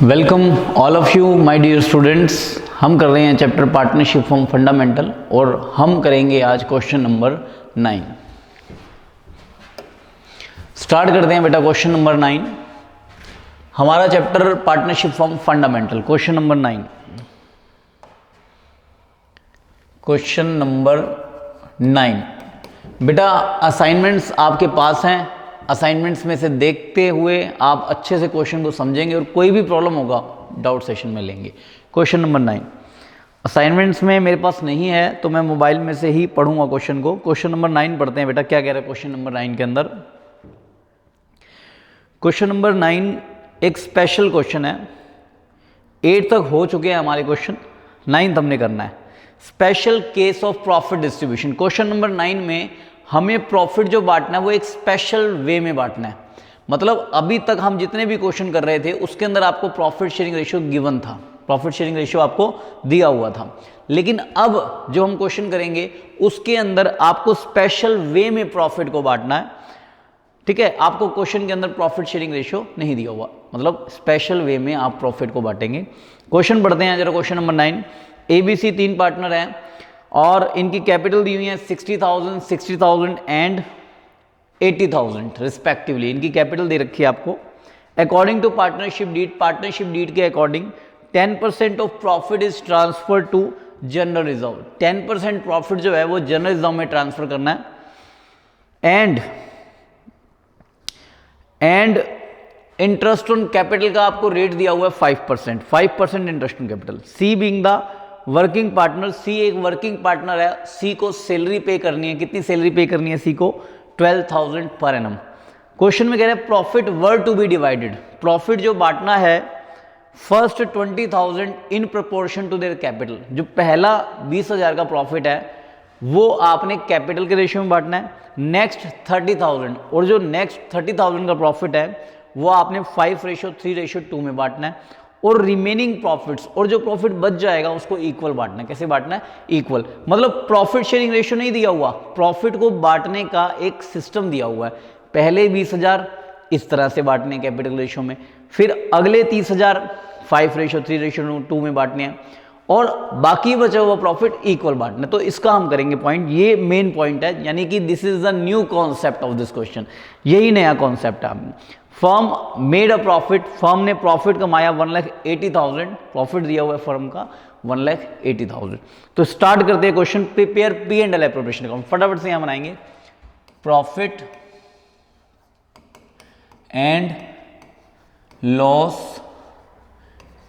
Welcome all of you my dear students. हम कर रहे हैं चैप्टर पार्टनरशिप फ्रॉम फंडामेंटल और हम करेंगे आज क्वेश्चन नंबर 9। स्टार्ट करते हैं बेटा क्वेश्चन नंबर 9। हमारा chapter partnership from fundamental, question number 9। Question number 9 बेटा असाइनमेंट्स आपके पास हैं। असाइनमेंट्स में से देखते हुए आप अच्छे से क्वेश्चन को समझेंगे और कोई भी प्रॉब्लम होगा डाउट सेशन में लेंगे। क्वेश्चन नंबर 9 असाइनमेंट्स में मेरे पास नहीं है तो मैं मोबाइल में से ही पढ़ूंगा क्वेश्चन को। क्वेश्चन नंबर 9 पढ़ते हैं बेटा, क्या कह रहा है क्वेश्चन नंबर 9 के अंदर। क्वेश्चन नंबर 9 एक स्पेशल क्वेश्चन है। 8 तक हो चुके हैं हमारे क्वेश्चन, 9th हमने करना है। Special case of profit distribution. Question number 9 में हमें प्रॉफिट जो बांटना है वो एक स्पेशल वे में बांटना है। मतलब अभी तक हम जितने भी क्वेश्चन कर रहे थे उसके अंदर आपको प्रॉफिट शेयरिंग रेशियो गिवन था, प्रॉफिट शेयरिंग रेशियो आपको दिया हुआ था। लेकिन अब जो हम क्वेश्चन करेंगे उसके अंदर आपको स्पेशल वे में प्रॉफिट को बांटना है। ठीक है, आपको क्वेश्चन के अंदर प्रॉफिट शेयरिंग रेशियो नहीं दिया हुआ, मतलब स्पेशल वे में आप प्रॉफिट को बांटेंगे। क्वेश्चन पढ़ते हैं जरा। क्वेश्चन नंबर 9, एबीसी 3 पार्टनर हैं और इनकी कैपिटल दी हुई है 60,000, 60,000 एंड 80,000 रिस्पेक्टिवली। इनकी कैपिटल दे रखी है आपको। अकॉर्डिंग टू पार्टनरशिप डीड के according 10% of profit is transfer to general reserve. 10% profit जो है वो जनरल रिजर्व में ट्रांसफर करना है। एंड इंटरेस्ट ऑन कैपिटल का आपको रेट दिया हुआ है 5%, 5% interest on capital. C being the working partner, C एक वर्किंग पार्टनर है। सी को सैलरी पे करनी है। कितनी सैलरी पे करनी है सी को? 12,000 पर एनम। क्वेश्चन में कह रहे हैं profit were to be divided. Profit जो बांटना है first 20,000 in proportion to their capital. जो पहला 20,000 का प्रॉफिट है वो आपने कैपिटल के रेशियो में बांटना है। नेक्स्ट 30,000 और जो नेक्स्ट 30,000 का प्रॉफिट है वो आपने 5:3:2 में बांटना है। और रिमेनिंग प्रॉफिट्स और जो प्रॉफिट बच जाएगा उसको इक्वल बांटना है। कैसे बांटना है? इक्वल। मतलब प्रॉफिट शेयरिंग रेशियो नहीं दिया हुआ, प्रॉफिट को बांटने का एक सिस्टम दिया हुआ है। पहले 20,000 इस तरह से बांटने कैपिटल रेशियो में, फिर अगले 30,000 5:3:2 में बांटने हैं और बाकी बचा हुआ प्रॉफिट इक्वल बांटना है। तो इसका हम करेंगे पॉइंट, ये मेन पॉइंट है, यानी कि this is the new concept of this question. यही नया कॉन्सेप्ट है। Firm made a profit, firm ने प्रॉफिट कमाया 1,80,000, प्रॉफिट दिया हुआ है फर्म का 1,80,000। तो स्टार्ट करते हैं question. Prepare P and L appropriation account. फटाफट से यहां बनाएंगे profit and loss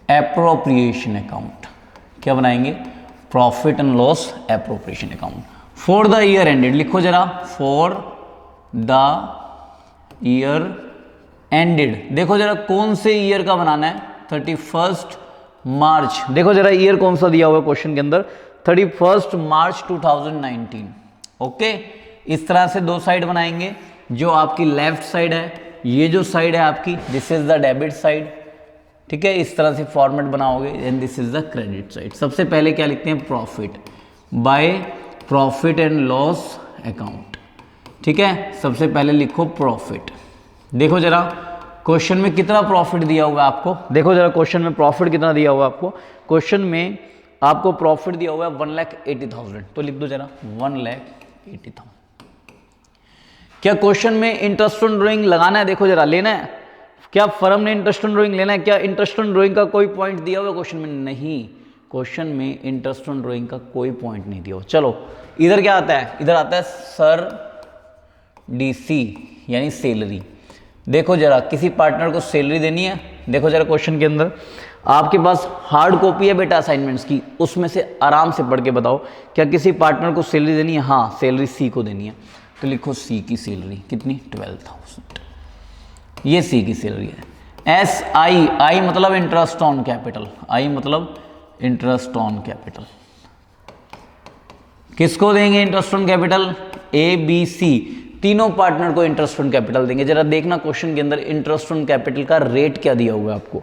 appropriation account. क्या बनाएंगे? Profit and loss appropriation account for the year ended. लिखो जरा, फॉर द ईयर एंडेड। देखो जरा कौन से ईयर का बनाना है? 31 मार्च। देखो जरा ईयर कौन सा दिया हुआ है क्वेश्चन के अंदर? 31 मार्च 2019। ओके, इस तरह से दो साइड बनाएंगे। जो आपकी लेफ्ट साइड है, ये जो साइड है आपकी, this is the debit side. ठीक है, इस तरह से फॉर्मेट बनाओगे। And this is the credit side. सबसे पहले क्या लिखते हैं? Profit by profit and loss account. ठीक है, सबसे पहले लिखो प्रॉफिट। देखो जरा क्वेश्चन में कितना प्रॉफिट दिया हुआ है आपको। देखो जरा क्वेश्चन में प्रॉफिट कितना दिया हुआ है आपको। क्वेश्चन में आपको प्रॉफिट दिया हुआ है 1,80,000। तो लिख दो जरा 1,80,000। क्या क्वेश्चन में इंटरेस्ट ऑन ड्राइंग लगाना है? देखो जरा, लेना है क्या? फर्म ने इंटरेस्ट ऑन ड्राइंग लेना है क्या? इंटरेस्ट ऑन ड्राइंग का कोई पॉइंट दिया हुआ है क्वेश्चन में? नहीं, क्वेश्चन में इंटरेस्ट ऑन ड्राइंग का कोई पॉइंट नहीं दिया हुआ। चलो इधर क्या आता है? इधर आता है सर डीसी यानी सैलरी। देखो जरा किसी पार्टनर को सैलरी देनी है। देखो जरा क्वेश्चन के अंदर आपके पास हार्ड कॉपी है बेटा असाइनमेंट्स की, उसमें से आराम से पढ़ के बताओ क्या किसी पार्टनर को सैलरी देनी है? हाँ, सैलरी सी को देनी है। तो लिखो सी की सैलरी कितनी? 12,000। ये सी की सैलरी है। एस आई, आई मतलब इंटरेस्ट ऑन कैपिटल, आई मतलब इंटरेस्ट ऑन कैपिटल। किसको देंगे interest on capital? A B C, तीनों पार्टनर को इंटरेस्ट ऑन कैपिटल देंगे। जरा देखना क्वेश्चन के अंदर इंटरेस्ट ऑन कैपिटल का रेट क्या दिया हुआ है आपको।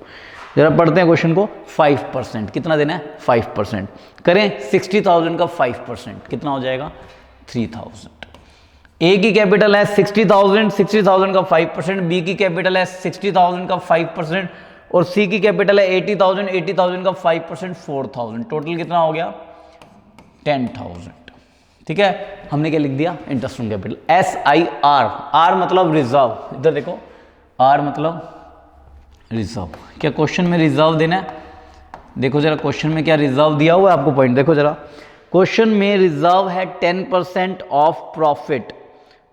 जरा पढ़ते हैं क्वेश्चन को। 5%। कितना देना है? 5%। करें 60,000 का 5% कितना हो जाएगा? 3,000। ए की कैपिटल है 60,000, 60,000 का 5%। बी की कैपिटल है 60,000 का 5% और सी की कैपिटल है 80,000, 80,000 का 5% 4,000, टोटल कितना हो गया 10,000। ठीक है, हमने क्या लिख दिया interest on capital. SIR, R मतलब रिजर्व, इधर देखो आर मतलब रिजर्व। क्या क्वेश्चन में रिजर्व देना है? देखो जरा क्वेश्चन में क्या रिजर्व दिया हुआ है आपको, पॉइंट देखो जरा। क्वेश्चन में रिजर्व है 10% of profit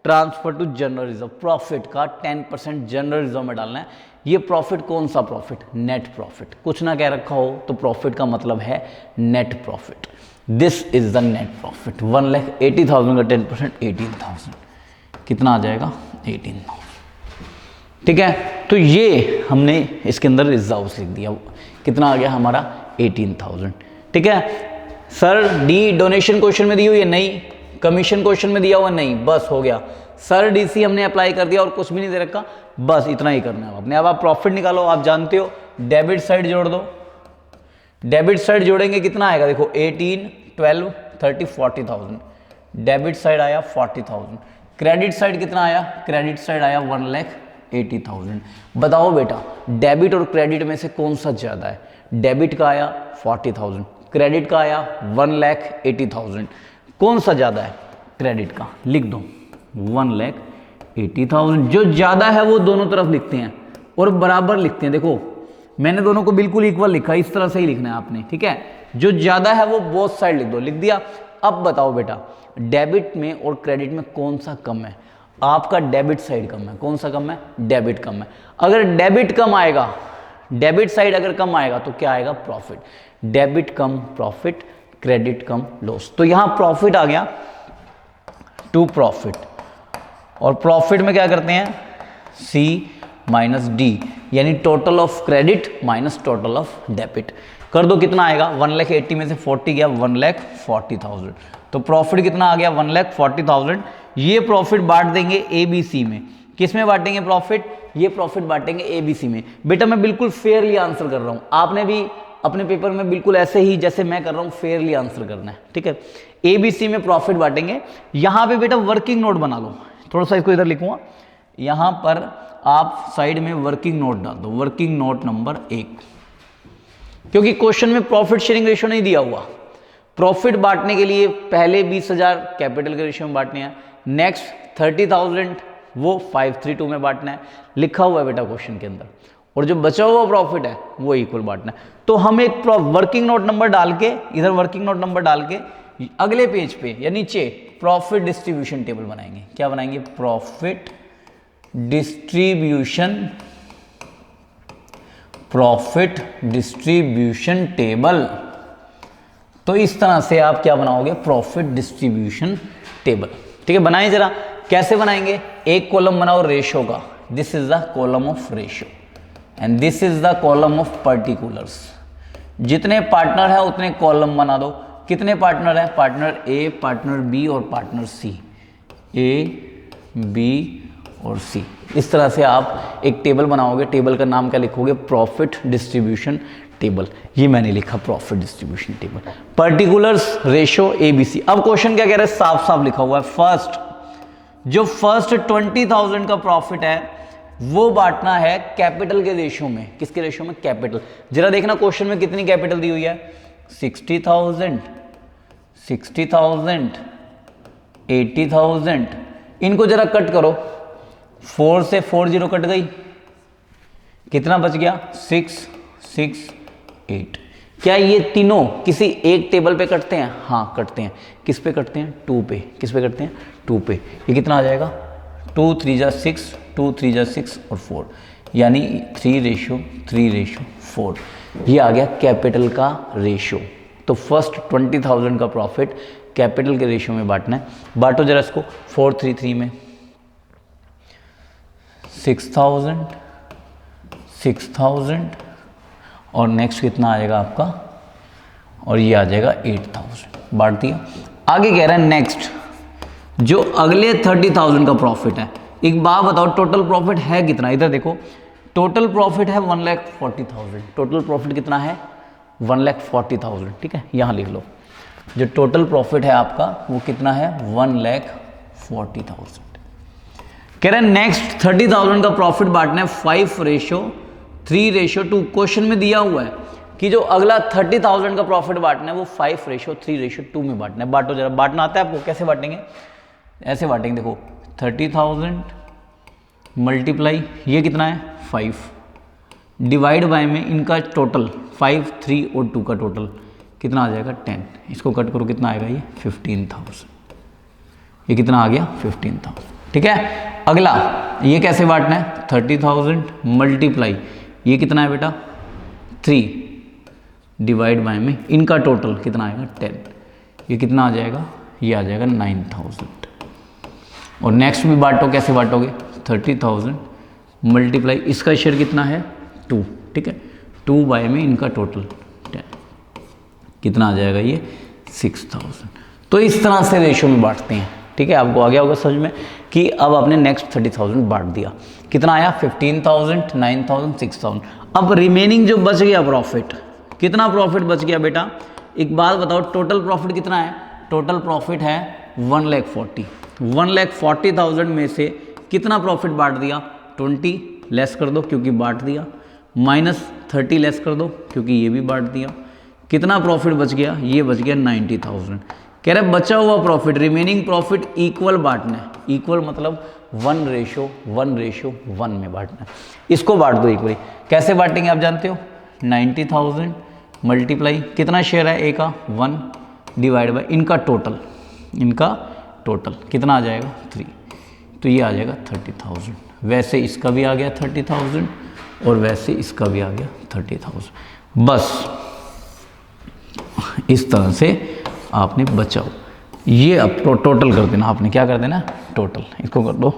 transfer to general reserve. Profit का 10% जनरल रिजर्व में डालना है। ये प्रॉफिट कौन सा प्रॉफिट? Net profit. कुछ ना कह रखा हो तो प्रॉफिट का मतलब है net profit. This is the net profit. 1,80,000 का 10% 18,000, कितना आ जाएगा 18,000। ठीक है, तो ये हमने इसके अंदर रिजर्व लिख दिया। कितना आ गया हमारा 18,000। ठीक है सर, डी डोनेशन क्वेश्चन में दी हुई है नहीं, कमीशन क्वेश्चन में दिया हुआ नहीं, बस हो गया सर। डीसी हमने अप्लाई कर दिया और कुछ भी नहीं दे रखा, बस इतना ही करना है आपने। अब आप प्रॉफिट निकालो, आप जानते हो डेबिट साइड जोड़ दो। डेबिट साइड जोड़ेंगे कितना आएगा, देखो 18, 12, 30, 40,000। डेबिट साइड आया 40,000। क्रेडिट साइड कितना आया? क्रेडिट साइड आया 1,80,000। बताओ बेटा डेबिट और क्रेडिट में से कौन सा ज्यादा है? डेबिट का आया 40,000, क्रेडिट का आया 1,80,000। कौन सा ज्यादा है? क्रेडिट का। लिख दो 1,80,000। जो ज्यादा है वो दोनों तरफ लिखते हैं और बराबर लिखते हैं। देखो मैंने दोनों को बिल्कुल इक्वल लिखा, इस तरह से ही लिखना है आपने। ठीक है, जो ज्यादा है वो बोथ साइड लिख दो। लिख दिया। अब बताओ बेटा डेबिट में और क्रेडिट में कौन सा कम है? आपका डेबिट साइड कम है। कौन सा कम है? डेबिट कम है। अगर डेबिट कम आएगा, डेबिट साइड अगर कम आएगा तो क्या आएगा? प्रॉफिट। डेबिट कम प्रॉफिट, क्रेडिट कम लॉस। तो यहां प्रॉफिट आ गया टू प्रॉफिट, और प्रॉफिट में क्या करते हैं? C माइनस डी, यानी total of credit minus total of debit. कर दो कितना आएगा? 1,80,000 में से 40 गया 1,40,000। तो प्रॉफिट कितना आ गया? 1,40,000। ये प्रॉफिट बांट देंगे ABC में। किस में बांटेंगे प्रॉफिट? ये प्रॉफिट बांटेंगे ABC में। बेटा मैं बिल्कुल फेयरली आंसर कर रहा हूं, आपने भी अपने पेपर में बिल्कुल ऐसे ही जैसे मैं कर रहा हूं फेयरली आंसर करना है। ठीक है, ABC में प्रॉफिट बांटेंगे। यहां पे बेटा वर्किंग नोट बना लो, थोड़ा सा इसको इधर लिखूंगा। यहां पर आप साइड में वर्किंग नोट डाल दो, वर्किंग नोट नंबर 1, क्योंकि क्वेश्चन में प्रॉफिट शेयरिंग रेशियो नहीं दिया हुआ। प्रॉफिट बांटने के लिए पहले 20,000 कैपिटल के रेशियो में बांटने हैं, नेक्स्ट 30,000 वो 532 में बांटना है, लिखा हुआ है बेटा क्वेश्चन के अंदर। और जो बचा हुआ प्रॉफिट है वो इक्वल बांटना है। तो हम एक वर्किंग नोट नंबर डाल के, इधर वर्किंग नोट नंबर डाल के अगले पेज पे या नीचे प्रॉफिट डिस्ट्रीब्यूशन टेबल बनाएंगे। क्या बनाएंगे? Profit distribution, profit distribution table. तो इस तरह से आप क्या बनाओगे? Profit distribution table. ठीक है, बनाएं जरा। कैसे बनाएंगे? एक कॉलम बनाओ रेशो का, this is the column of ratio and this is the column of particulars. जितने पार्टनर है उतने कॉलम बना दो। कितने पार्टनर है? पार्टनर A, पार्टनर B और पार्टनर C। A, B और C। इस तरह से आप एक टेबल बनाओगे। टेबल का नाम क्या लिखोगे? Profit distribution table. ये मैंने लिखा profit distribution table. Particulars, ratio, ABC। अब क्वेश्चन क्या कह रहा है? साफ साफ लिखा हुआ है फर्स्ट, जो फर्स्ट 20,000 का प्रॉफिट है वो बांटना है कैपिटल के रेशियो में। किसके रेशियो में? कैपिटल। जरा देखना क्वेश्चन में कितनी कैपिटल दी हुई है? 60,000, 60,000, 80,000। इनको जरा कट करो, 4 से 40 कट गई, कितना बच गया? 6, 6, 8। क्या ये तीनों किसी एक टेबल पे कटते हैं? हाँ कटते हैं। किस पे कटते हैं? 2 पे। किस पे कटते हैं? 2 पे। ये कितना आ जाएगा? 2 3 जा 6, 2 3 जा 6 और 4, यानी 3:4। ये आ गया कैपिटल का रेशियो। तो फर्स्ट 20,000 का प्रॉफिट कैपिटल के रेशियो में बांटना है। बांटो जरा इसको 433 में। 6,000, 6,000 और नेक्स्ट कितना आ जाएगा आपका? और ये आ जाएगा 8,000। बांट दिया। आगे कह रहा है नेक्स्ट, जो अगले 30,000 का प्रॉफिट है। एक बात बताओ टोटल प्रॉफिट है कितना? इधर देखो टोटल प्रॉफिट है 1,40,000। टोटल प्रॉफिट कितना है? 1,40,000। ठीक है, यहां लिख लो जो टोटल प्रॉफिट है आपका वो कितना है? 1,40,000। कह रहे हैं नेक्स्ट 30,000 का प्रॉफिट बांटना है 5:30 3:2। क्वेश्चन में दिया हुआ है कि जो अगला 30,000 का प्रॉफिट बांटना है वो 5:3:2 में बांटना है। बांटो जरा, बांटना आता है आपको? कैसे बांटेंगे? ऐसे बांटेंगे, देखो 30,000 मल्टीप्लाई ये कितना है 5 डिवाइड बाय में इनका टोटल 5, 3 और 2 का टोटल कितना आ जाएगा 10। इसको कट करो कितना आएगा ये 15,000। ये कितना आ गया 15,000। ठीक है, अगला ये कैसे बांटना है? 30,000 मल्टीप्लाई ये कितना है बेटा 3 डिवाइड बाय में इनका टोटल कितना आएगा 10। ये कितना आ जाएगा? ये आ जाएगा 9,000। और नेक्स्ट भी बांटो, कैसे बांटोगे? 30,000 मल्टीप्लाई इसका शेयर कितना है 2, ठीक है, 2 बाय में इनका टोटल 10 कितना आ जाएगा ये 6,000। तो इस तरह से रेशो में बांटते हैं। ठीक है, आपको आ गया होगा समझ में कि अब आपने नेक्स्ट 30,000 बांट दिया, कितना आया 15,000, 9,000, 6,000। अब रिमेनिंग जो बच गया प्रॉफिट, कितना प्रॉफिट बच गया बेटा? एक बात बताओ, टोटल प्रॉफिट कितना है? टोटल प्रॉफिट है 1,40,000। 1,40,000 में से कितना प्रॉफिट बांट दिया? 20 लेस कर दो क्योंकि बांट दिया, -30 लेस कर दो क्योंकि ये भी बांट दिया। कितना प्रॉफिट बच गया? ये बच गया 90,000। कह रहे बचा हुआ प्रॉफिट, रिमेनिंग प्रॉफिट इक्वल बांटना है। इक्वल मतलब 1:1 में बांटना है। इसको बांट दो इक्वली। कैसे बांटेंगे आप जानते हो? 90,000 मल्टीप्लाई कितना शेयर है ए का 1 डिवाइड बाय इनका टोटल कितना आ जाएगा 3, तो ये आ जाएगा 30,000। वैसे इसका भी आ गया 30,000 और वैसे इसका भी आ गया 30,000। बस इस तरह से आपने बचाओ। ये अब टोटल कर देना, आपने क्या कर देना टोटल, इसको कर दो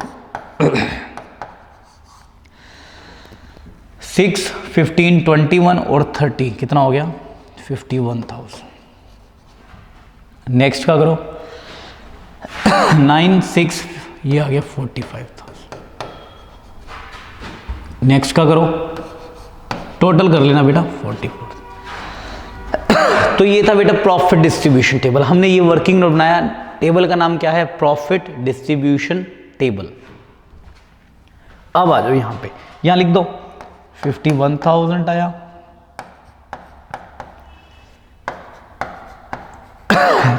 6, 15, 21 और 30 कितना हो गया 51,000। नेक्स्ट का करो 9, 6 ये आ गया 45,000। नेक्स्ट का करो, टोटल कर लेना बेटा 44। तो ये था बेटा प्रॉफिट डिस्ट्रीब्यूशन टेबल। हमने ये वर्किंग नोट बनाया, टेबल का नाम क्या है? Profit distribution table. अब आ जाओ यहां पे, यहां लिख दो 51,000 आया,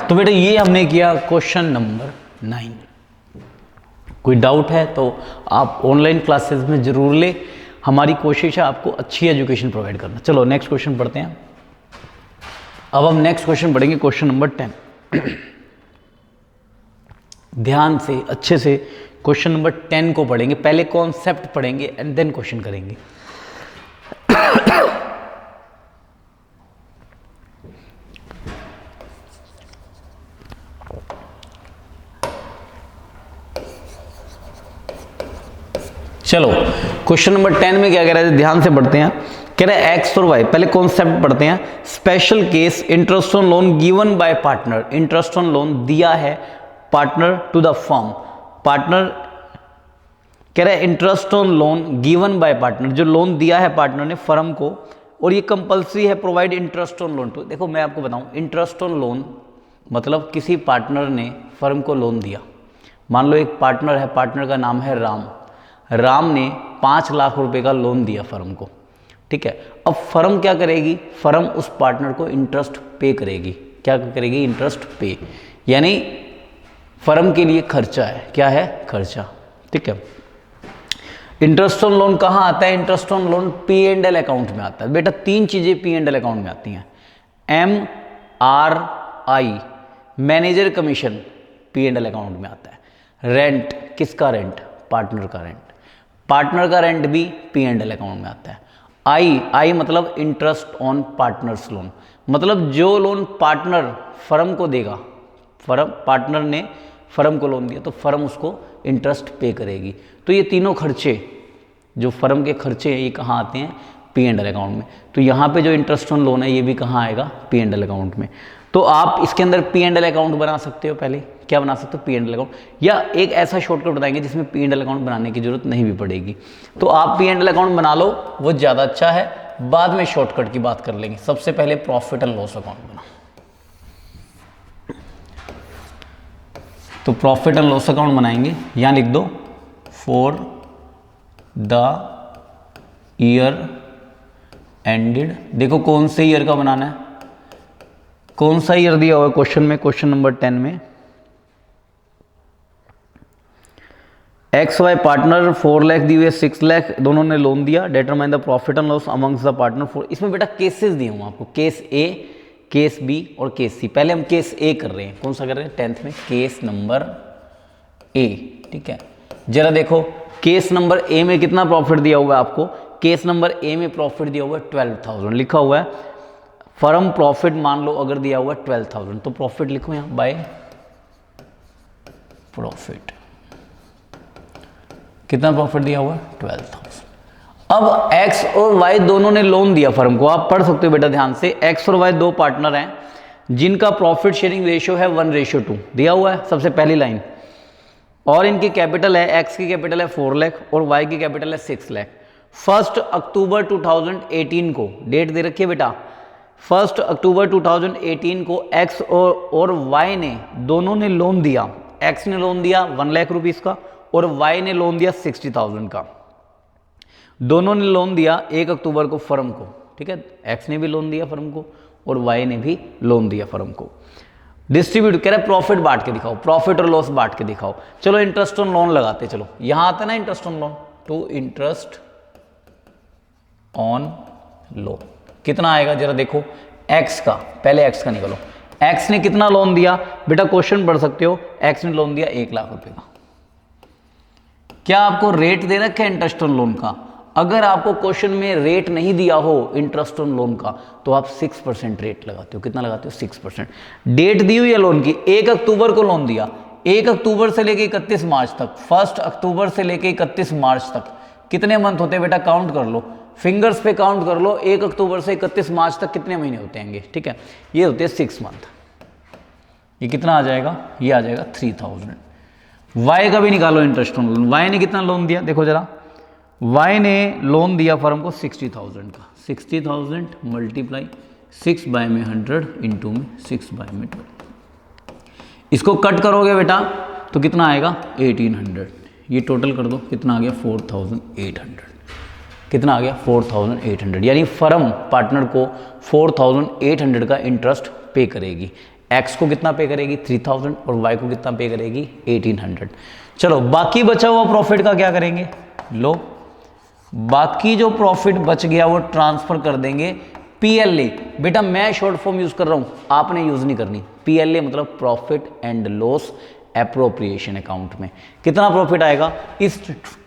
तो बेटा ये हमने किया क्वेश्चन नंबर 9। कोई डाउट है तो आप ऑनलाइन क्लासेस में जरूर ले, हमारी कोशिश है आपको अच्छी एजुकेशन प्रोवाइड करना। चलो नेक्स्ट क्वेश्चन पढ़ते हैं। अब हम नेक्स्ट क्वेश्चन पढ़ेंगे, क्वेश्चन नंबर 10। ध्यान से अच्छे से क्वेश्चन नंबर 10 को पढ़ेंगे, पहले कॉन्सेप्ट पढ़ेंगे एंड देन क्वेश्चन करेंगे। चलो क्वेश्चन नंबर 10 में क्या कह रहे हैं, ध्यान से पढ़ते हैं। कह रहे हैं एक्स और वाई, पहले कॉन्सेप्ट पढ़ते हैं। Special case interest on loan given by partner, interest on loan दिया है partner to the firm. Partner कह रहे हैं interest on loan given by partner, जो लोन दिया है पार्टनर ने फर्म को, और ये कंपल्सरी है provide interest on loan to. देखो मैं आपको बताऊं, इंटरेस्ट ऑन लोन मतलब किसी पार्टनर ने फर्म को लोन दिया। मान लो एक पार्टनर है, पार्टनर का नाम है राम। राम ने 5 लाख रुपए का लोन दिया फर्म को, ठीक है। अब फर्म क्या करेगी? फर्म उस पार्टनर को इंटरेस्ट पे करेगी। क्या करेगी? इंटरेस्ट पे, यानी फर्म के लिए खर्चा है। क्या है? खर्चा, ठीक है। इंटरेस्ट ऑन लोन कहाँ आता है? Interest on loan P&L account में आता है। बेटा 3 चीजें P&L अकाउंट में आती हैं। MRI manager commission P&L account में आता है। रेंट, किसका रेंट? पार्टनर का रेंट। पार्टनर का रेंट भी P&L अकाउंट में आता है। आई मतलब इंटरेस्ट ऑन पार्टनर्स लोन, मतलब जो लोन पार्टनर फर्म को देगा, फर्म पार्टनर ने फर्म को लोन दिया तो फर्म उसको इंटरेस्ट पे करेगी। तो ये तीनों खर्चे जो फर्म के खर्चे हैं ये कहाँ आते हैं? P&L अकाउंट में। तो यहाँ पे जो इंटरेस्ट ऑन लोन है ये भी कहाँ आएगा? P&L अकाउंट में। तो आप इसके अंदर P&L अकाउंट बना सकते हो। पहले क्या बना सकते हो? P&L अकाउंट, या एक ऐसा शॉर्टकट बताएंगे जिसमें P&L अकाउंट बनाने की जरूरत नहीं भी पड़ेगी। तो आप P&L अकाउंट बना लो, वो ज़्यादा अच्छा है। बाद में शॉर्टकट की बात कर लेंगे। सबसे पहले प्रॉफिट एंड लॉस अकाउंट बना। तो प्रॉफिट एंड लॉस अकाउंट बनाएंगे, यहाँ लिख दो फॉर द ईयर एंडेड, देखो कौन से ईयर का बनाना है, कौन सा ईयर दिया हुआ है क्वेश्चन में, क्वेश्चन नंबर 10 में एक्स वाई पार्टनर 4 लाख दी हुई है, 6 लाख दोनों ने लोन दिया, determine the profit and loss amongst the partner for, इसमें बेटा केसेस दिए हुए आपको, केस ए, केस बी और केस सी। पहले हम केस ए कर रहे हैं, कौन सा कर रहे हैं 10th में, केस नंबर ए। ठीक है, जरा देखो केस नंबर ए में कितना प्रॉफिट दिया हुआ है आपको, केस नंबर ए में प्रॉफिट दिया हुआ है 12,000, लिखा हुआ है फर्म प्रॉफिट, मान लो अगर दिया हुआ है 12,000 तो प्रॉफिट लिखो यहां बाय प्रॉफिट, कितना प्रॉफिट दिया हुआ है 12,000। अब एक्स और वाई दोनों ने लोन दिया फर्म को, आप पढ़ सकते हो बेटा ध्यान से, एक्स और वाई दो पार्टनर हैं जिनका प्रॉफिट शेयरिंग रेशियो है 1:2 दिया हुआ है, सबसे पहली लाइन, और इनकी कैपिटल है, एक्स की कैपिटल है 4 लाख और वाई की कैपिटल है 6 लाख। 1 अक्टूबर 2018 को डेट दे रखी है बेटा, 1 अक्टूबर 2018 को एक्स और वाई ने दोनों ने लोन दिया, एक्स ने लोन दिया 1 लाख रुपीस का और वाई ने लोन दिया 60,000 का, दोनों ने लोन दिया 1 अक्टूबर को फर्म को। ठीक है, एक्स ने भी लोन दिया फर्म को और वाई ने भी लोन दिया फर्म को। डिस्ट्रीब्यूट कह रहे प्रॉफिट बांट के दिखाओ, प्रॉफिट और लॉस बांट के दिखाओ। चलो इंटरेस्ट ऑन लोन लगाते, चलो यहां आता है ना interest on loan, to interest on loan कितना आएगा जरा देखो, एक्स का, पहले एक्स का निकालो, एक्स ने कितना लोन दिया बेटा, क्वेश्चन पढ़ सकते हो, एक्स ने लोन दिया 1 लाख रुपए का। क्या आपको रेट दे रखा है इंटरेस्ट ऑन लोन का, अगर आपको क्वेश्चन में रेट नहीं दिया हो इंटरेस्ट ऑन लोन का तो आप 6% रेट लगाते हो, कितना लगाते हो 6%। डेट दी हुई है लोन की, 1 अक्टूबर को लोन दिया, 1 अक्टूबर से लेके 31 मार्च तक, 1 अक्टूबर से लेके 31 मार्च तक कितने मंथ होते हैं बेटा, काउंट कर लो, फिंगर्स पे काउंट कर लो, 1 अक्टूबर से 31 मार्च तक कितने महीने होते हैं। ठीक है, ये होते हैं 6 मंथ, ये कितना आ जाएगा, ये आ जाएगा 3000। वाई का भी निकालो इंटरेस्ट ऑन लोन, वाई ने कितना लोन दिया देखो जरा, वाई ने लोन दिया फर्म को 60,000 का, 60,000 मल्टीप्लाई 6 बाय में 100 इंटू में 6 बाय में 12, इसको कट करोगे बेटा तो कितना आएगा 1800, ये टोटल कर दो कितना आ गया 4800, कितना आ गया 4800, यानी फर्म पार्टनर को 4800 का इंटरेस्ट पे करेगी। एक्स को कितना पे करेगी 3000 और वाई को कितना पे करेगी 1800। चलो बाकी बचा हुआ प्रॉफिट का क्या करेंगे, लो बाकी जो प्रॉफिट बच गया वो ट्रांसफर कर देंगे पीएलए। बेटा मैं शॉर्ट फॉर्म यूज कर रहा हूं, आपने यूज नहीं करनी, पीएलए मतलब profit and loss appropriation account में। कितना प्रॉफिट आएगा, इस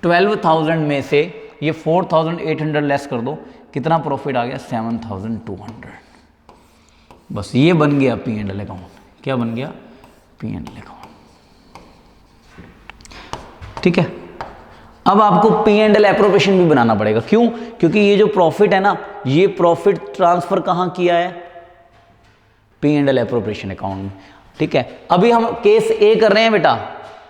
12,000 में से ये 4,800 लेस कर दो, कितना प्रॉफिट आ गया 7,200। बस ये बन गया पी एंड एल अकाउंट, क्या बन गया पी एंड एल अकाउंट। ठीक है, अब आपको पी एंड एल एप्रोप्रिएशन भी बनाना पड़ेगा, क्यों, क्योंकि ये जो प्रॉफिट है ना, ये प्रॉफिट ट्रांसफर कहां किया है, P and L appropriation account में। ठीक है, अभी हम केस ए कर रहे हैं बेटा,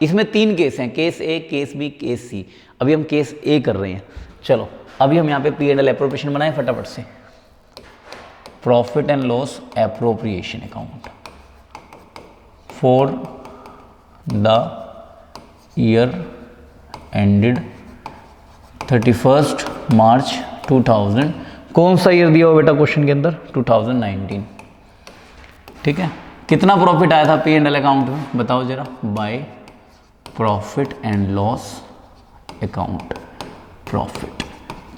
इसमें 3 केस हैं, केस ए, केस बी, केस सी। अभी हम केस ए कर रहे हैं, चलो अभी हम यहां पे पी एंड एल एप्रोप्रिएशन बनाएं फटाफट से। Profit and loss appropriation account for the year ended 31 मार्च 2000, कौन सा ईयर दिया हुआ बेटा क्वेश्चन के अंदर 2019। ठीक है, कितना प्रॉफिट आया था पी एंड एल अकाउंट में बताओ जरा, by profit and loss account, profit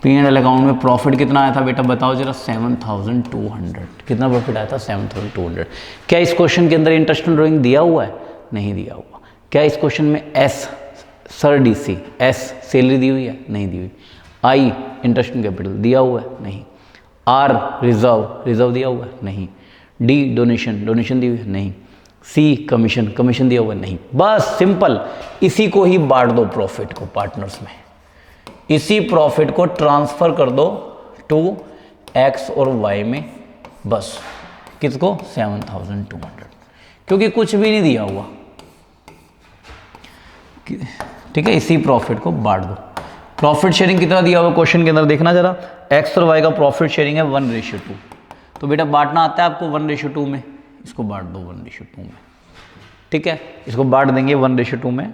P and L account में प्रॉफिट कितना आया था बेटा बताओ जरा 7,200। कितना प्रॉफिट आया था 7,200। क्या इस क्वेश्चन के अंदर इंटरेस्ट ऑन ड्राइंग दिया हुआ है, नहीं दिया हुआ। क्या इस क्वेश्चन में as sir DC, as salary दी हुई है, नहीं दी हुई। आई इंटरेस्ट ऑन कैपिटल दिया हुआ है, नहीं। आर रिजर्व, रिजर्व दिया हुआ है, नहीं। डी डोनेशन, डोनेशन दी हुई है, नहीं। सी कमीशन, कमीशन दिया हुआ है, नहीं। बस सिंपल, इसी को ही बांट दो प्रॉफिट को पार्टनर्स में, इसी प्रॉफिट को ट्रांसफर कर दो टू एक्स और वाई में, बस किसको 7,200, क्योंकि कुछ भी नहीं दिया हुआ। ठीक है, इसी प्रॉफिट को बांट दो। प्रॉफिट शेयरिंग कितना दिया हुआ क्वेश्चन के अंदर देखना जरा, एक्स और वाई का प्रॉफिट शेयरिंग है 1:2, तो बेटा बांटना आता है आपको 1:2 में, इसको बांट दो 1:2 में। ठीक है, इसको बांट देंगे 1:2 में,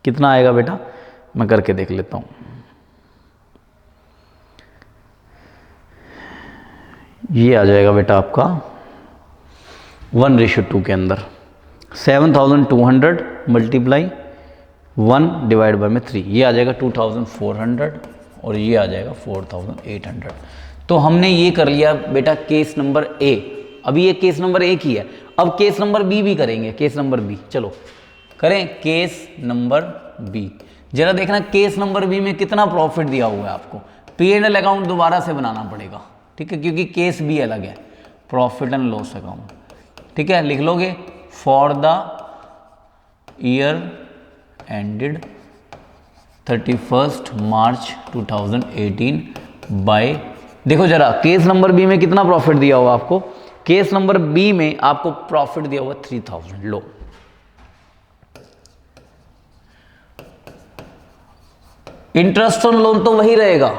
कितना आएगा बेटा मैं करके देख लेता हूं। ये आ जाएगा बेटा आपका 1:2 के अंदर 7,200 मल्टीप्लाई 1 डिवाइड बाय में 3, ये आ जाएगा 2,400 और ये आ जाएगा 4,800। तो हमने ये कर लिया बेटा केस नंबर ए। अभी ये केस नंबर ए की है, अब केस नंबर बी भी करेंगे। केस नंबर बी, चलो करें केस नंबर बी। जरा देखना केस नंबर बी में कितना प्रॉफिट दिया हुआ है आपको। P&L अकाउंट दोबारा से बनाना पड़ेगा, ठीक है, क्योंकि केस बी अलग है, प्रॉफिट एंड लॉस अकाउंट, ठीक है। लिख लोगे for the year ended 31 March 2018 by, देखो जरा केस नंबर बी में कितना प्रॉफिट दिया हुआ आपको। केस नंबर बी में आपको प्रॉफिट दिया हुआ 3000। लो इंटरेस्ट ऑन लोन तो वही रहेगा,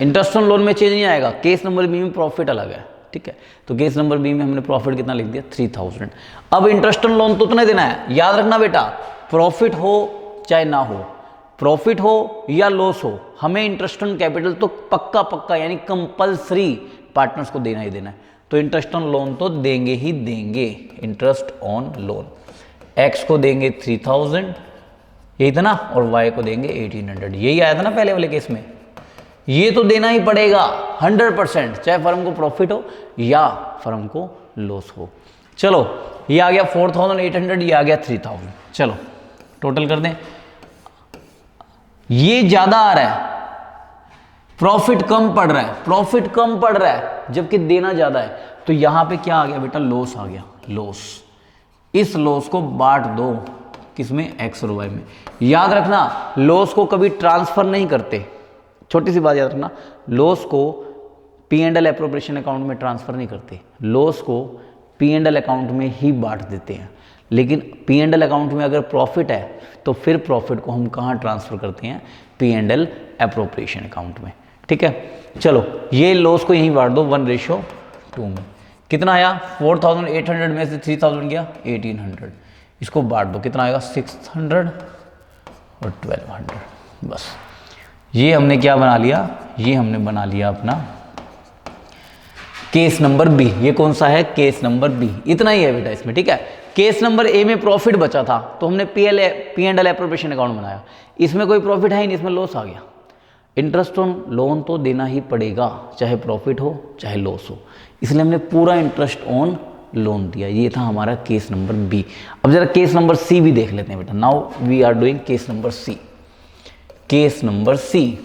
इंटरेस्ट ऑन लोन में चेंज नहीं आएगा। केस नंबर बी में प्रॉफिट अलग है, ठीक है। तो केस नंबर बी में हमने प्रॉफिट कितना लिख दिया 3000। अब इंटरेस्ट ऑन लोन तो उतना देना है। याद रखना बेटा, प्रॉफिट हो चाहे ना हो, प्रॉफिट हो या लॉस हो, हमें इंटरेस्ट ऑन कैपिटल तो पक्का पक्का यानी कंपलसरी पार्टनर्स को देना ही देना है। तो इंटरेस्ट ऑन लोन तो देंगे ही देंगे। इंटरेस्ट ऑन लोन एक्स को देंगे 3000, यही था ना, और वाई को देंगे 1800। यही आया था ना पहले वाले केस में। ये तो देना ही पड़ेगा 100%, चाहे फर्म को प्रॉफिट हो या फर्म को लॉस हो। चलो ये आ गया 4800, ये आ गया 3000। चलो टोटल कर दें। ये ज्यादा आ रहा है, प्रॉफिट कम पड़ रहा है, प्रॉफिट कम पड़ रहा है जबकि देना ज्यादा है। तो यहां पे क्या आ गया बेटा, लॉस आ गया। लॉस, इस लॉस को बांट दो किसमें, एक्स और वाई में। याद रखना लॉस को कभी ट्रांसफर नहीं करते, छोटी सी बात याद रखना, लॉस को P&L एप्रोप्रिएशन अकाउंट में ट्रांसफर नहीं करते, लॉस को P&L अकाउंट में ही बांट देते हैं। लेकिन P&L अकाउंट में अगर प्रॉफिट है तो फिर प्रॉफिट को हम कहाँ ट्रांसफर करते हैं, P&L एप्रोप्रिएशन अकाउंट में, ठीक है। चलो ये लॉस को यहीं बांट दो 1:2 में। कितना आया, 4800 में से 3000 गया 1800, इसको बांट दो, कितना आएगा 600 और 1200। बस ये हमने क्या बना लिया, ये हमने बना लिया अपना केस नंबर बी। ये कौन सा है, केस नंबर बी। इतना ही है बेटा इसमें, ठीक है। केस नंबर ए में प्रॉफिट बचा था तो हमने P&L एप्रोप्रिएशन अकाउंट बनाया। इसमें कोई प्रॉफिट है ही नहीं, इसमें लॉस आ गया। इंटरेस्ट ऑन लोन तो देना ही पड़ेगा, चाहे प्रॉफिट हो चाहे लॉस हो, इसलिए हमने पूरा इंटरेस्ट ऑन लोन दिया। ये था हमारा केस नंबर बी। अब जरा केस नंबर सी भी देख लेते हैं बेटा। Now we are doing case number C. Case number C,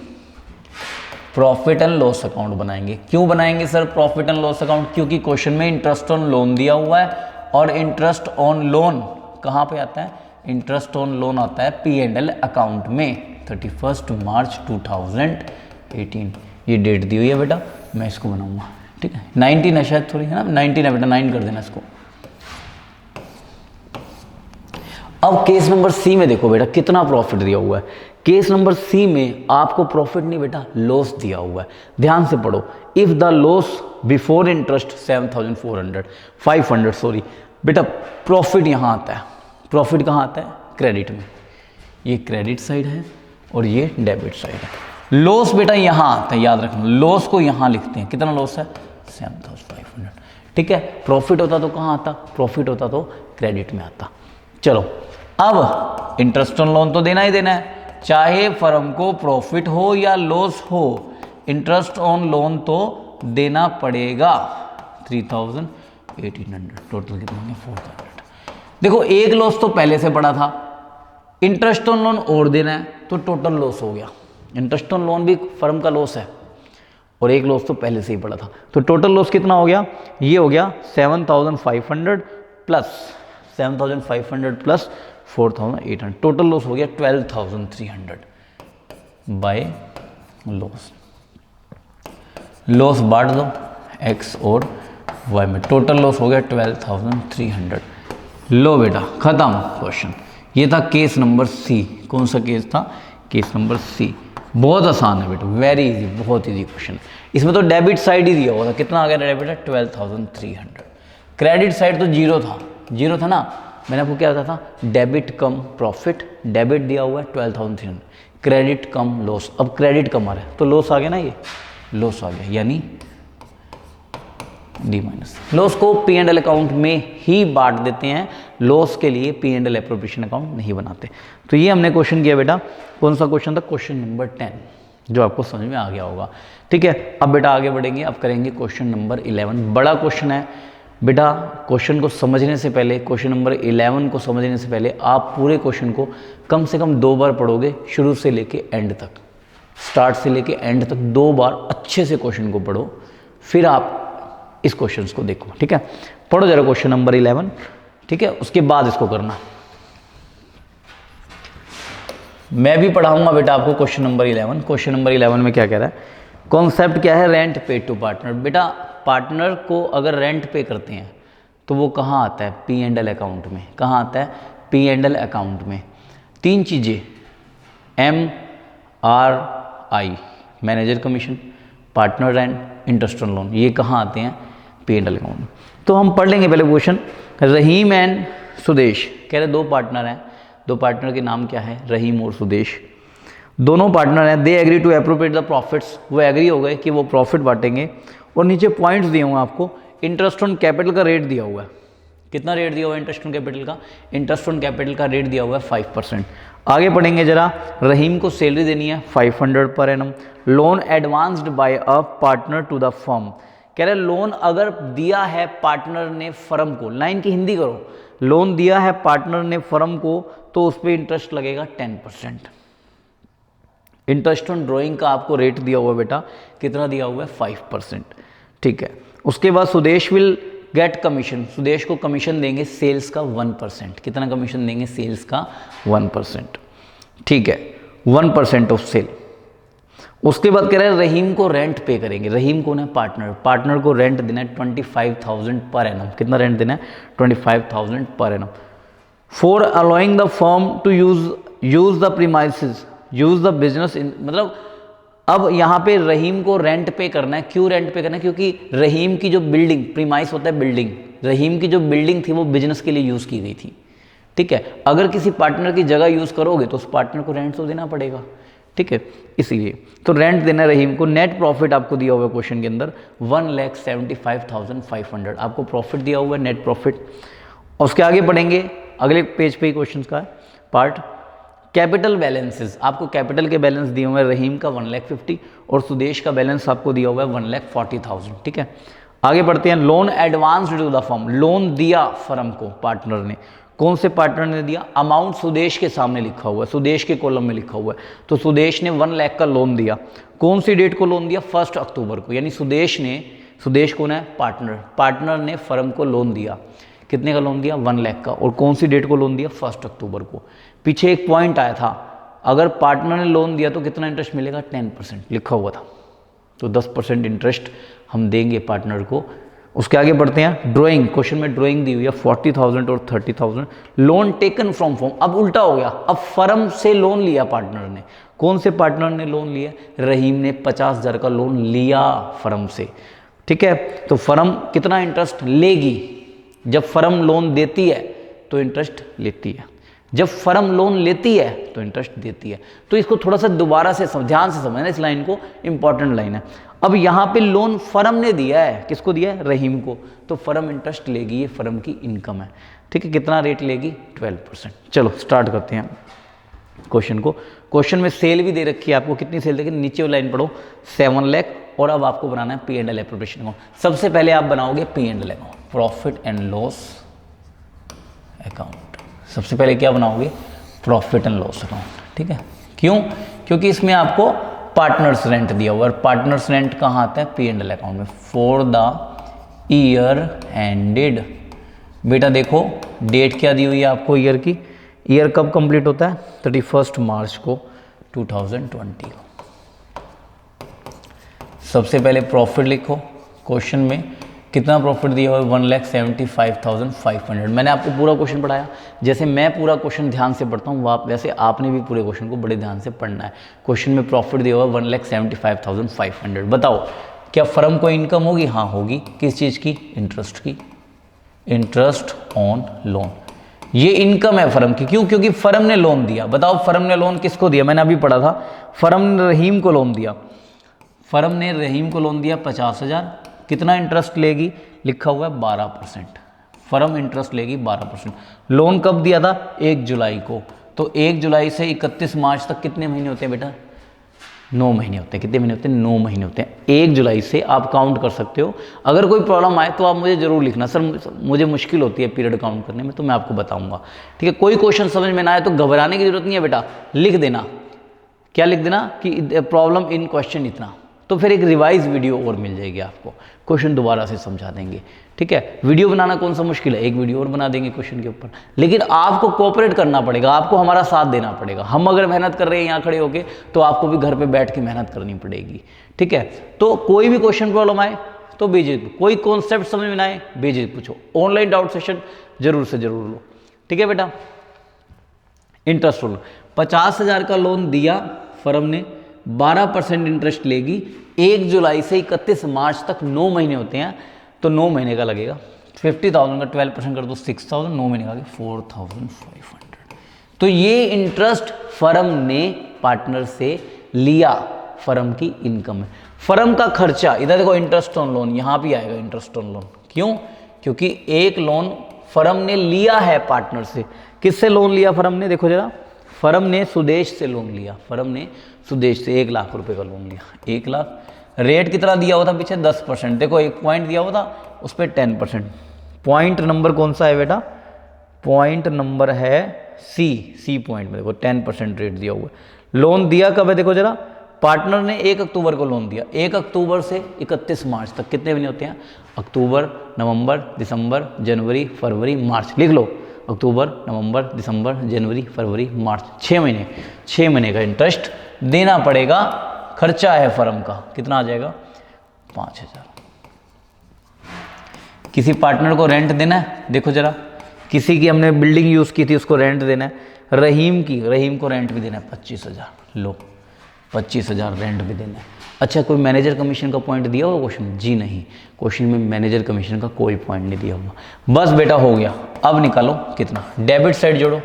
profit and loss account बनाएंगे। क्यों बनाएंगे sir profit and loss account, क्योंकि क्वेश्चन में इंटरेस्ट ऑन लोन दिया हुआ है और इंटरेस्ट ऑन लोन कहाँ पे आता है, इंटरेस्ट ऑन लोन आता है P&L अकाउंट में 31 मार्च 2018। ये डेट दी हुई है बेटा, मैं इसको बनाऊंगा, ठीक है। 19 है शायद, थोड़ी है ना, 19 है बेटा, 9 कर देना इसको। अब केस नंबर सी में देखो बेटा कितना प्रॉफिट दिया हुआ है। केस नंबर सी में आपको प्रॉफिट नहीं बेटा, लॉस दिया हुआ है। ध्यान से पढ़ो। If the loss before interest 500 sorry बेटा, प्रॉफिट यहां आता है। प्रॉफिट कहां आता है, क्रेडिट में। ये क्रेडिट साइड है और ये डेबिट साइड है। लॉस बेटा यहां आता है, याद रखना, लॉस को यहां लिखते हैं। कितना लॉस है, 7500, ठीक है। प्रॉफिट होता तो कहां आता, प्रॉफिट होता तो क्रेडिट में आता। चलो अब इंटरेस्ट ऑन लोन तो देना ही देना है, चाहे फर्म को प्रॉफिट हो या लॉस हो, इंटरेस्ट ऑन लोन तो देना पड़ेगा। 3800, टोटल कितना हो गया 4000। देखो एक लॉस तो पहले से पड़ा था, इंटरेस्ट ऑन लोन और देना है तो टोटल लॉस हो गया। इंटरेस्ट ऑन लोन भी फर्म का लॉस है और एक लॉस तो पहले से ही पड़ा था, तो टोटल लॉस कितना हो गया, ये हो गया 7500 प्लस 4800, टोटल लॉस हो गया 12300 बाय लॉस। लॉस बांट दो एक्स और वाई में, टोटल लॉस हो गया 12300। लो बेटा खत्म क्वेश्चन। ये था केस नंबर सी। कौन सा केस था, केस नंबर सी। बहुत आसान है बेटा, वेरी इजी, बहुत इजी क्वेश्चन। इसमें तो डेबिट साइड ही दिया हुआ था, कितना आ गया डेबिट है 12300। क्रेडिट साइड तो जीरो था, जीरो था ना, मैंने आपको क्या बताया था, डेबिट कम प्रॉफिट। डेबिट दिया हुआ है 12300, क्रेडिट कम लॉस। अब क्रेडिट कम आ रहा है तो लॉस आ गया ना, ये लॉस आ गया, यानी डी माइनस। लॉस को पी एंड एल अकाउंट में ही बांट देते हैं, लॉस के लिए P and L appropriation account नहीं बनाते। तो ये हमने क्वेश्चन किया बेटा, कौन सा क्वेश्चन था, क्वेश्चन नंबर 10, जो आपको समझ में आ गया होगा। ठीक है, अब बेटा आगे बढ़ेंगे, अब करेंगे क्वेश्चन नंबर 11। बड़ा क्वेश्चन है बेटा, क्वेश्चन को समझने से पहले, क्वेश्चन नंबर 11 को समझने से पहले आप पूरे क्वेश्चन को कम से कम 2 बार पढ़ोगे, शुरू से लेके एंड तक, स्टार्ट से लेके एंड तक 2 बार अच्छे से क्वेश्चन को पढ़ो, फिर आप इस क्वेश्चन को देखो। ठीक है, पढ़ो जरा क्वेश्चन नंबर 11। ठीक है, उसके बाद इसको करना। मैं भी पढ़ाऊंगा बेटा आपको क्वेश्चन नंबर 11। क्वेश्चन नंबर 11 में क्या कह रहा है, कॉन्सेप्ट क्या है, रेंट पेड टू पार्टनर। बेटा पार्टनर को अगर रेंट पे करते हैं तो वो कहाँ आता है, पी एंड एल अकाउंट में। कहाँ आता है, पी एंड एल अकाउंट में। 3 चीज़ें, MRI manager commission, partner rent, interest on loan, ये कहाँ आते हैं, पी एंड एल अकाउंट में। तो हम पढ़ लेंगे पहले क्वेश्चन। रहीम एंड सुदेश, कह रहे 2 पार्टनर हैं, 2 पार्टनर के नाम क्या है, रहीम और सुदेश। दोनों पार्टनर हैं, they agree to appropriate the profits, वो एग्री हो गए कि वो प्रॉफिट बांटेंगे। और नीचे पॉइंट्स दिए हुए हैं आपको, इंटरेस्ट ऑन कैपिटल का रेट दिया हुआ है, कितना रेट दिया हुआ है इंटरेस्ट ऑन कैपिटल का, इंटरेस्ट ऑन कैपिटल का रेट दिया हुआ है 5%। आगे पढ़ेंगे जरा, रहीम को सैलरी देनी है 500 पर annum. Loan advanced by a partner to the firm, कह रहे लोन अगर दिया है पार्टनर ने फर्म को, लाइन की हिंदी करो, लोन दिया है पार्टनर ने फर्म को तो उस पर इंटरेस्ट लगेगा 10%। इंटरेस्ट ऑन ड्रॉइंग का आपको रेट दिया हुआ है बेटा, कितना दिया हुआ है, 5%। ठीक है, उसके बाद Sudesh will get commission, Sudesh को कमीशन देंगे सेल्स का 1%। कितना कमीशन देंगे, सेल्स का 1%। ठीक है, 1% ऑफ सेल। उसके बाद कह रहे हैं रहीम को रेंट पे करेंगे, रहीम कौन है, पार्टनर, पार्टनर को रेंट देना है 25,000 पर एनम। कितना रेंट देना है, 25,000 पर annum. For allowing the firm to use the premises, use the business in, मतलब अब यहाँ पे रहीम को रेंट पे करना है। क्यों रेंट पे करना है, क्योंकि रहीम की जो बिल्डिंग, प्रीमाइस होता है बिल्डिंग, रहीम की जो बिल्डिंग थी वो बिजनेस के लिए यूज़ की गई थी। ठीक है, अगर किसी पार्टनर की जगह यूज़ करोगे तो उस पार्टनर को रेंट तो देना पड़ेगा। ठीक है, इसीलिए तो रेंट देना है रहीम को। नेट प्रॉफिट आपको दिया हुआ है क्वेश्चन के अंदर 1,75,500 आपको प्रॉफिट दिया हुआ है, नेट प्रॉफिट। उसके आगे पढ़ेंगे, अगले पेज पे ही क्वेश्चन का पार्ट, कैपिटल बैलेंसेस, आपको कैपिटल के बैलेंस दिए हुए हैं, रहीम का 1,50,000 और सुदेश का बैलेंस आपको दिया हुआ है 1,40,000। ठीक है, आगे बढ़ते हैं। Loan advance to the firm, loan दिया फर्म को पार्टनर ने, कौन से पार्टनर ने दिया, अमाउंट सुदेश के सामने लिखा हुआ है, सुदेश के कॉलम में लिखा हुआ है। तो सुदेश ने 1 लाख का लोन दिया, कौन सी डेट को लोन दिया, 1 अक्टूबर को, यानी सुदेश कौन है, पार्टनर, पार्टनर ने फर्म को लोन दिया, कितने का लोन दिया, 1 लाख का, और कौन सी डेट को लोन दिया, 1 अक्टूबर को। पीछे एक पॉइंट आया था, अगर पार्टनर ने लोन दिया तो कितना इंटरेस्ट मिलेगा, 10% लिखा हुआ था, तो 10% इंटरेस्ट हम देंगे पार्टनर को। उसके आगे बढ़ते हैं, ड्राइंग, क्वेश्चन में ड्राइंग दी हुई है 40,000 और 30,000। लोन टेकन फ्रॉम फर्म, अब उल्टा हो गया, अब फर्म से लोन लिया पार्टनर ने, कौन से पार्टनर ने लोन लिया, रहीम ने 50,000 का लोन लिया फर्म से। ठीक है, तो फर्म कितना इंटरेस्ट लेगी, जब फर्म लोन देती है तो इंटरेस्ट लेती है, जब फर्म लोन लेती है तो इंटरेस्ट देती है। तो इसको थोड़ा सा दोबारा से ध्यान से समझना, इस लाइन को, इंपॉर्टेंट लाइन है। अब यहाँ पे लोन फर्म ने दिया है, किसको दिया है, रहीम को, तो फर्म इंटरेस्ट लेगी, ये फर्म की इनकम है। ठीक है, कितना रेट लेगी, 12%। चलो स्टार्ट करते हैं क्वेश्चन को। क्वेश्चन में सेल भी दे रखी है आपको, कितनी सेल देखिए, नीचे वाली लाइन पढ़ो, 7 लाख। और अब आपको बनाना है P and L appropriation account. सबसे पहले आप बनाओगे P and L account, profit and loss account. सबसे पहले क्या बनाओगे, प्रॉफिट एंड लॉस अकाउंट। ठीक है, क्यों, क्योंकि इसमें आपको पार्टनर्स रेंट दिया हुआ है, पार्टनर्स रेंट कहाँ आता है, पी एंड एल अकाउंट में। फॉर द ईयर एंडेड, बेटा देखो डेट क्या दी हुई है आपको ईयर की, ईयर कब कंप्लीट होता है, 31 मार्च को 2020 को। सबसे पहले प्रॉफिट लिखो, क्वेश्चन में कितना प्रॉफिट दिया हुआ है, 1,75,500। मैंने आपको पूरा क्वेश्चन पढ़ाया, जैसे मैं पूरा क्वेश्चन ध्यान से पढ़ता हूँ वैसे आपने भी पूरे क्वेश्चन को बड़े ध्यान से पढ़ना है। क्वेश्चन में प्रॉफिट दिया हुआ है 1,75,500। बताओ क्या फर्म को इनकम होगी, हाँ होगी, किस चीज़ की, इंटरेस्ट की, इंटरेस्ट ऑन लोन। ये इनकम है फर्म की, क्यों, क्योंकि फर्म ने लोन दिया। बताओ फर्म ने लोन किसको दिया, मैंने अभी पढ़ा था, फर्म ने रहीम को लोन दिया, फर्म ने रहीम को लोन दिया 50,000, कितना इंटरेस्ट लेगी, लिखा हुआ है 12%। फर्म इंटरेस्ट लेगी 12%। लोन कब दिया था? 1 जुलाई को। तो 1 जुलाई से 31 मार्च तक कितने महीने होते हैं बेटा? 9 महीने होते हैं। कितने महीने होते हैं? 9 महीने होते हैं। 1 जुलाई से आप काउंट कर सकते हो। अगर कोई प्रॉब्लम आए तो आप मुझे ज़रूर लिखना, सर मुझे मुश्किल होती है पीरियड काउंट करने में, तो मैं आपको बताऊंगा, ठीक है। कोई क्वेश्चन समझ में ना आए तो घबराने की जरूरत नहीं है बेटा, लिख देना। क्या लिख देना कि प्रॉब्लम इन क्वेश्चन इतना, तो फिर एक रिवाइज वीडियो और मिल जाएगी आपको, क्वेश्चन दोबारा से समझा देंगे, ठीक है। वीडियो बनाना कौन सा मुश्किल है, एक वीडियो और बना देंगे क्वेश्चन के ऊपर। लेकिन आपको कोऑपरेट करना पड़ेगा, आपको हमारा साथ देना पड़ेगा। हम अगर मेहनत कर रहे हैं यहाँ खड़े होके, तो आपको भी घर पे बैठ के मेहनत करनी पड़ेगी, ठीक है। तो कोई भी क्वेश्चन प्रॉब्लम आए तो बेझिझक, कोई कॉन्सेप्ट समझ में ना आए बेझिझक पूछो। ऑनलाइन डाउट सेशन जरूर से जरूर लो, ठीक है बेटा। इंटरेस्ट लो, 50,000 का लोन दिया फर्म ने, 12% इंटरेस्ट लेगी। 1 जुलाई से 31 मार्च तक 9 महीने होते हैं, तो 9 महीने का लगेगा। 50,000 का 12% कर दो 6,000, 9 महीने का आ गया 4,500। तो ये इंटरेस्ट फर्म ने पार्टनर से लिया, फर्म की इनकम है। फर्म का खर्चा, इधर देखो इंटरेस्ट ऑन लोन, यहाँ भी आएगा इंटरेस्ट ऑन लोन। क्यों? क्योंकि एक लोन फर्म ने लिया है पार्टनर से। किससे लोन लिया फर्म ने? देखो जरा, फर्म ने सुदेश से लोन लिया। फर्म ने सुदेश से 1 लाख रुपए का लोन लिया। 1 लाख, रेट कितना दिया हुआ था पीछे? 10%। देखो एक पॉइंट दिया हुआ था, उस पर 10%। पॉइंट नंबर कौन सा है बेटा? पॉइंट नंबर है सी पॉइंट में देखो 10% रेट दिया हुआ है। लोन दिया कब है? देखो जरा, पार्टनर ने 1 अक्टूबर को लोन दिया। 1 अक्टूबर से 31 मार्च तक कितने महीने होते हैं? अक्टूबर, नवंबर, दिसंबर, जनवरी, फरवरी, मार्च। लिख लो, अक्टूबर, नवंबर, दिसंबर, जनवरी, फरवरी, मार्च, 6 महीने। 6 महीने का इंटरेस्ट देना पड़ेगा। खर्चा है फर्म का, कितना आ जाएगा? 5,000। किसी पार्टनर को रेंट देना है, देखो जरा, किसी की हमने बिल्डिंग यूज़ की थी, उसको रेंट देना है। रहीम को रेंट भी देना है 25,000। लो, 25,000 रेंट भी देना है। अच्छा, कोई मैनेजर कमीशन का पॉइंट दिया हुआ क्वेश्चन? जी नहीं, क्वेश्चन में मैनेजर कमीशन का कोई पॉइंट नहीं दिया हुआ। बस बेटा हो गया। अब निकालो कितना, डेबिट साइड जोड़ो,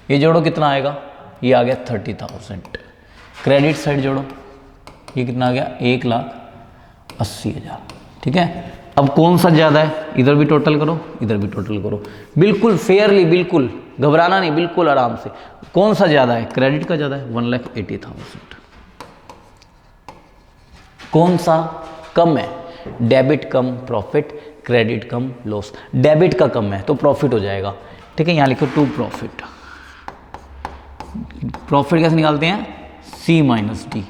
ये जोड़ो, कितना आएगा? ये आ गया 30,000। क्रेडिट साइड जोड़ो, ये कितना आ गया? 1,80,000, ठीक है। अब कौन सा ज़्यादा है? इधर भी टोटल करो, इधर भी टोटल करो, बिल्कुल फेयरली, बिल्कुल घबराना नहीं, बिल्कुल आराम से। कौन सा ज़्यादा है? क्रेडिट का ज़्यादा है, 1,80,000। कौन सा कम है? डेबिट कम प्रॉफिट, क्रेडिट कम लॉस। डेबिट का कम है तो प्रॉफिट हो जाएगा, ठीक है। यहाँ लिखो टू प्रॉफिट। प्रॉफिट कैसे निकालते हैं? C minus D.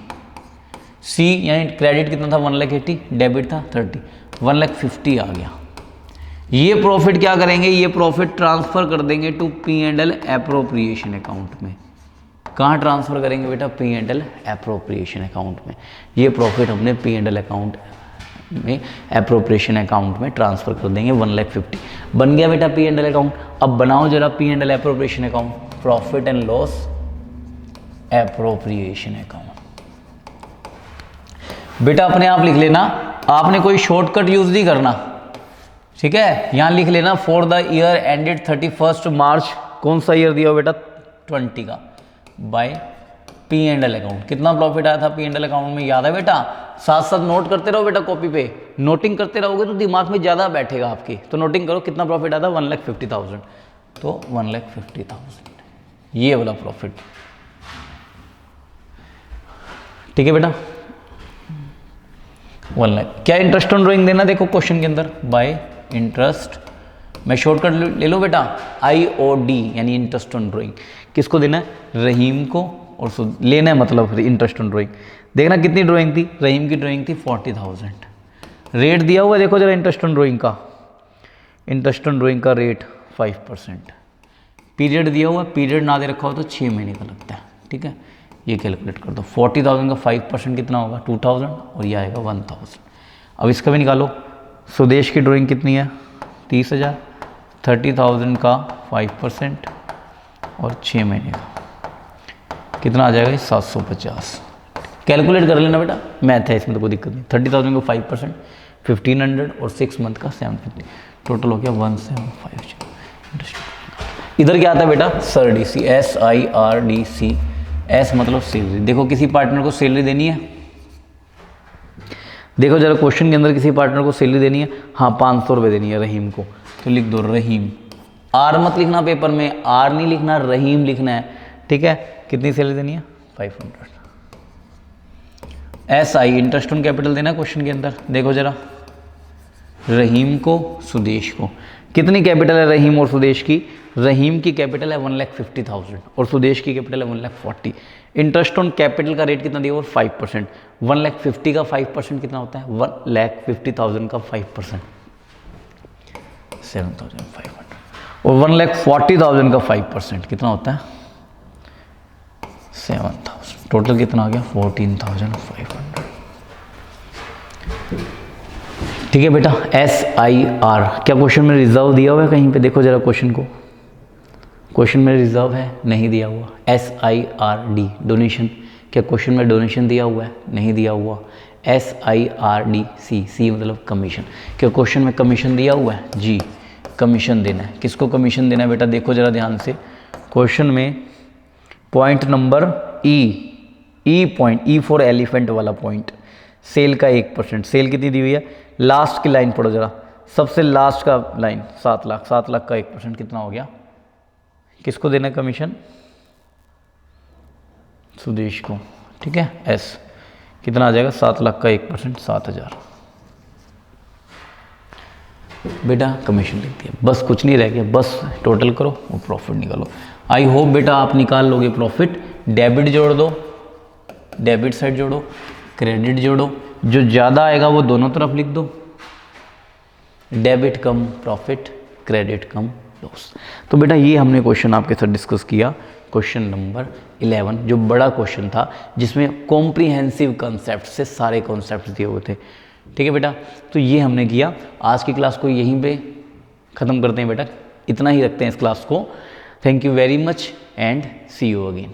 C यानी क्रेडिट कितना था? 1,80,000, डेबिट था 30, 1,50,000 आ गया। ये प्रॉफिट क्या करेंगे? ये प्रॉफिट ट्रांसफर कर देंगे टू P&L एप्रोप्रिएशन अकाउंट में। कहाँ ट्रांसफर करेंगे बेटा? P&L एप्रोप्रिएशन अकाउंट में। ये प्रॉफिट हमने P&L अकाउंट में, एप्रोप्रिएशन अकाउंट में ट्रांसफर कर देंगे। 1,50,000 बन गया बेटा P&L अकाउंट। अब बनाओ जरा P&L appropriation account, profit and loss appropriation account. बेटा अपने आप लिख लेना, आपने कोई शॉर्टकट यूज नहीं करना, ठीक है। यहां लिख लेना फॉर द ईयर एंडेड 31 मार्च। कौन सा ईयर दिया हो बेटा? 20 का, बाय P&L अकाउंट। कितना प्रॉफिट आया था P&L अकाउंट में? याद है बेटा? साथ साथ नोट करते रहो बेटा, कॉपी पे नोटिंग करते रहोगे तो दिमाग में ज़्यादा बैठेगा आपके। तो नोटिंग करो, कितना प्रॉफिट आया था? 1,50,000। तो 1,50,000 ये वाला प्रॉफिट, ठीक है बेटा। 1 लाख। क्या इंटरेस्ट ऑन ड्राइंग देना? देखो क्वेश्चन के अंदर, बाय इंटरेस्ट, मैं शॉर्टकट ले लो बेटा, IOD यानी इंटरेस्ट ऑन ड्राइंग। किसको देना है? रहीम को, और लेना है मतलब इंटरेस्ट ऑन ड्राइंग। देखना कितनी ड्राइंग थी? रहीम की ड्राइंग थी 40,000। रेट दिया हुआ है, देखो जरा इंटरेस्ट ऑन ड्राइंग का। इंटरेस्ट ऑन ड्राइंग का रेट 5%। पीरियड दिया हुआ, पीरियड ना दे रखा हो तो 6 महीने का लगता है, ठीक है। ये कैलकुलेट कर दो, 40,000 का 5% कितना होगा? 2,000, और ये आएगा 1,000। अब इसका भी निकालो। सुदेश की ड्राइंग कितनी है? 30,000। 30,000 का 5% और 6 महीने का कितना आ जाएगा? 750। कैलकुलेट कर लेना बेटा, मैथ है इसमें तो कोई दिक्कत नहीं। 30,000 का 5%, 1,500 और 6 मंथ का 750, टोटल हो गया 1,750। इधर क्या आता है बेटा? SIRDC, SIRDC। एस मतलब सैलरी। देखो किसी पार्टनर को सैलरी देनी है, देखो जरा क्वेश्चन के अंदर किसी पार्टनर को सैलरी देनी है, हाँ 500 रुपये देनी है रहीम को, तो लिख दो रहीम। आर मत लिखना पेपर में, आर नहीं लिखना, रहीम लिखना है, ठीक है। कितनी सैलरी देनी है? 500। S I interest on capital देना है क्वेश्चन के अंदर। देखो जरा, रहीम को, सुदेश को। कितनी कैपिटल है रहीम और सुदेश की? रहीम की कैपिटल है 1,50,000 और सुदेश की कैपिटल है 1,40,000। इंटरेस्ट ऑन कैपिटल का रेट कितना दिया हुआ? 5%। 1,50,000 का 5% कितना होता है? 1,50,000 का 5% 7,500 और 1,40,000 का 5% कितना होता है? 7,000। टोटल कितना आ गया? 14,500। ठीक है बेटा। SIR क्या क्वेश्चन में रिजर्व दिया हुआ है कहीं पे? देखो जरा क्वेश्चन को, क्वेश्चन में रिजर्व है? नहीं दिया हुआ। SIRD डोनेशन, क्या क्वेश्चन में डोनेशन दिया हुआ है? नहीं दिया हुआ। SIRD C मतलब कमीशन, क्या क्वेश्चन में कमीशन दिया हुआ है? जी, कमीशन देना है। किसको कमीशन देना है बेटा? देखो जरा ध्यान से, क्वेश्चन में point number E point, E for elephant वाला पॉइंट, सेल का 1%। सेल कितनी दी हुई है? लास्ट की लाइन पढ़ो जरा, सबसे लास्ट का लाइन 7 लाख। 7 लाख का 1% कितना हो गया? किसको देना है कमीशन? सुदेश को, ठीक है। एस कितना आ जाएगा? 7 लाख का 1% 7,000। बेटा कमीशन लिख दिया, बस कुछ नहीं रह गया, बस टोटल करो और प्रॉफिट निकालो। आई होप बेटा आप निकाल लोगे प्रॉफिट। डेबिट जोड़ दो, डेबिट साइड जोड़ो, क्रेडिट जोड़ो, जो ज़्यादा आएगा वो दोनों तरफ लिख दो। डेबिट कम प्रॉफिट, क्रेडिट कम लॉस। तो बेटा ये हमने क्वेश्चन आपके साथ डिस्कस किया, क्वेश्चन नंबर 11, जो बड़ा क्वेश्चन था जिसमें कॉम्प्रिहेंसिव कंसेप्ट से सारे कॉन्सेप्ट दिए हुए थे। ठीक है बेटा, तो ये हमने किया। आज की क्लास को यहीं पे ख़त्म करते हैं बेटा, इतना ही रखते हैं इस क्लास को। Thank you very much and see you again.